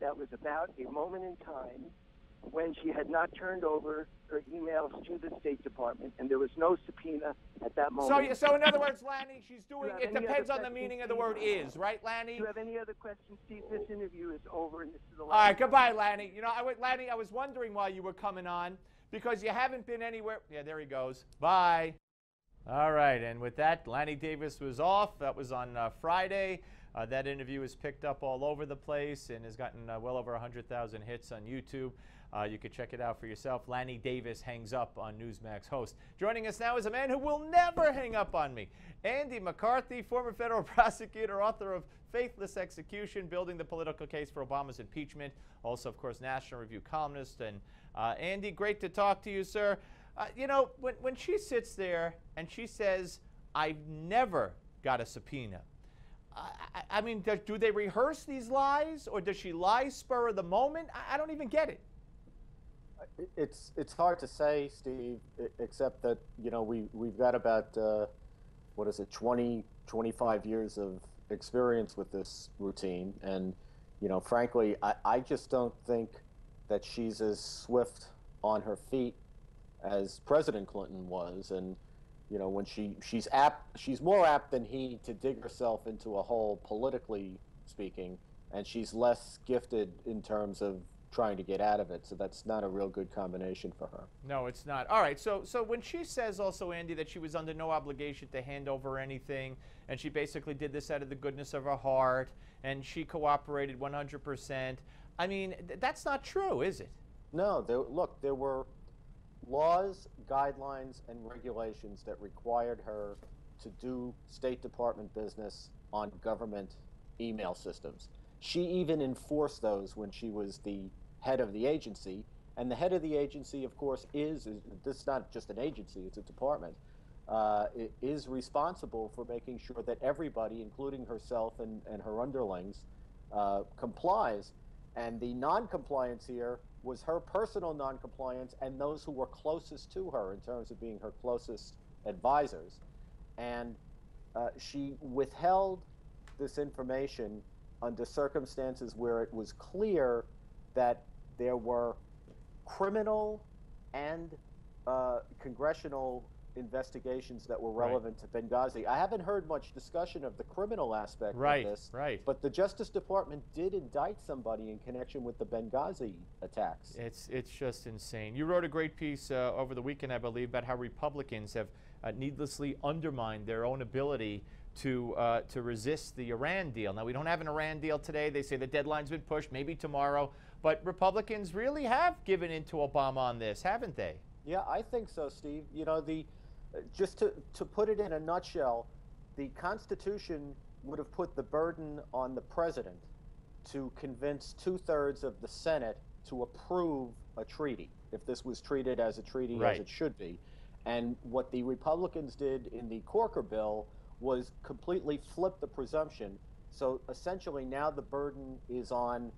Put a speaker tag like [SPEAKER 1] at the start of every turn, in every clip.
[SPEAKER 1] that was about a moment in time when she had not turned over her emails to the State Department, and there was no subpoena at that moment.
[SPEAKER 2] So in other words, Lanny, she's doing, it depends on the meaning of the word is, right, Lanny?
[SPEAKER 1] Do you have any other questions, Steve? This interview is over, and this is the last.
[SPEAKER 2] All right, goodbye, Lanny. You know, Lanny, I was wondering why you were coming on, because you haven't been anywhere. Yeah, there he goes. Bye. All right, and with that, Lanny Davis was off. That was on Friday. That interview is picked up all over the place and has gotten well over 100,000 hits on YouTube. You can check it out for yourself. Lanny Davis hangs up on Newsmax host. Joining us now is a man who will never hang up on me. Andy McCarthy, former federal prosecutor, author of Faithless Execution, building the political case for Obama's impeachment. Also, of course, National Review columnist. And Andy, great to talk to you, sir. You know, when she sits there and she says, I've never got a subpoena, I mean, do they rehearse these lies, or does she lie spur of the moment? I don't even get it.
[SPEAKER 3] It's hard to say, Steve, except that, you know, we've got about, 25 years of experience with this routine. And, you know, frankly, I just don't think that she's as swift on her feet as President Clinton was. And, you know, when she's more apt than he to dig herself into a hole, politically speaking, and she's less gifted in terms of trying to get out of it. So that's not a real good combination for her.
[SPEAKER 2] No, it's not. All right, so when she says also, Andy, that she was under no obligation to hand over anything, and she basically did this out of the goodness of her heart, and she cooperated 100%, I mean, that's not true, is it?
[SPEAKER 3] No, look, there were laws, guidelines, and regulations that required her to do State Department business on government email systems. She even enforced those when she was the head of the agency. And the head of the agency, of course, this is not just an agency, it's a department, is responsible for making sure that everybody, including herself and her underlings, complies. And the non-compliance here was her personal non-compliance and those who were closest to her in terms of being her closest advisors. And she withheld this information under circumstances where it was clear that there were criminal and congressional investigations that were relevant to Benghazi. I haven't heard much discussion of the criminal aspect of this, but the Justice Department did indict somebody in connection with the Benghazi attacks.
[SPEAKER 2] It's just insane. You wrote a great piece over the weekend, I believe, about how Republicans have needlessly undermined their own ability to resist the Iran deal. Now, we don't have an Iran deal today. They say the deadline's been pushed, maybe tomorrow. But Republicans really have given in to Obama on this, haven't they?
[SPEAKER 3] Yeah, I think so, Steve. You know, just to put it in a nutshell, the Constitution would have put the burden on the president to convince 2/3 of the Senate to approve a treaty, if this was treated as a treaty as it should be. And what the Republicans did in the Corker bill was completely flip the presumption. So essentially now the burden is on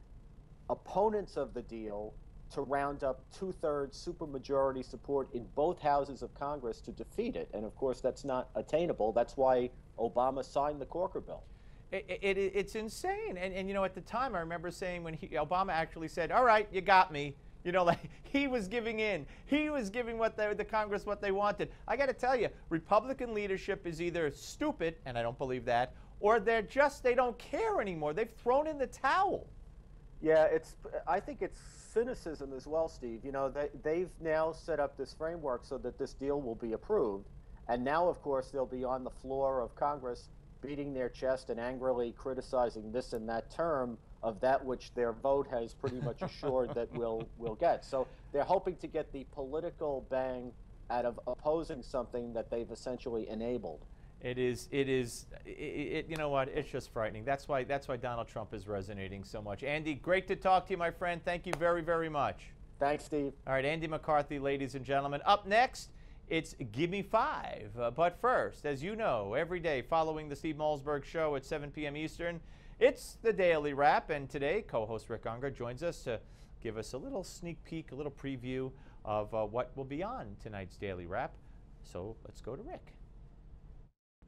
[SPEAKER 3] opponents of the deal to round up 2/3 supermajority support in both houses of Congress to defeat it. And of course, that's not attainable. That's why Obama signed the Corker bill.
[SPEAKER 2] It's insane. And you know, at the time, I remember saying when Obama actually said, all right, you got me. You know, like he was giving in. He was giving the Congress what they wanted. I got to tell you, Republican leadership is either stupid, and I don't believe that, or they don't care anymore. They've thrown in the towel.
[SPEAKER 3] Yeah, I think it's cynicism as well, Steve. You know, they've now set up this framework so that this deal will be approved. And now, of course, they'll be on the floor of Congress beating their chest and angrily criticizing this and that term of that which their vote has pretty much assured that we'll get. So they're hoping to get the political bang out of opposing something that they've essentially enabled.
[SPEAKER 2] You know what, it's just frightening. That's why Donald Trump is resonating so much. Andy, great to talk to you, my friend. Thank you very, very much.
[SPEAKER 3] Thanks, Steve.
[SPEAKER 2] All right, Andy McCarthy, ladies and gentlemen. Up next, it's Give Me Five. But first, as you know, every day following the Steve Malzberg Show at 7 p.m. Eastern, it's the Daily Wrap. And today, co-host Rick Unger joins us to give us a little sneak peek, a little preview of what will be on tonight's Daily Wrap. So let's go to Rick.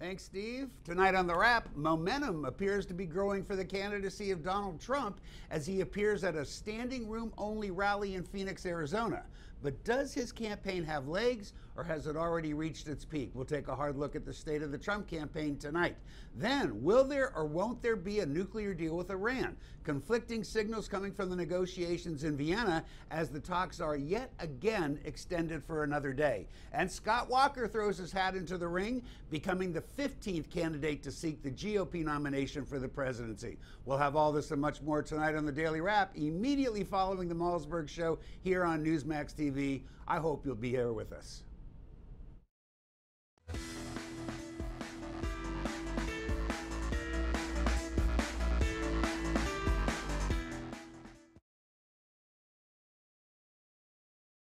[SPEAKER 4] Thanks, Steve. Tonight on The Wrap, momentum appears to be growing for the candidacy of Donald Trump as he appears at a standing room only rally in Phoenix, Arizona. But does his campaign have legs, or has it already reached its peak? We'll take a hard look at the state of the Trump campaign tonight. Then, will there or won't there be a nuclear deal with Iran? Conflicting signals coming from the negotiations in Vienna as the talks are yet again extended for another day. And Scott Walker throws his hat into the ring, becoming the 15th candidate to seek the GOP nomination for the presidency. We'll have all this and much more tonight on the Daily Wrap, immediately following the Malzberg Show here on Newsmax TV. I hope you'll be here with us.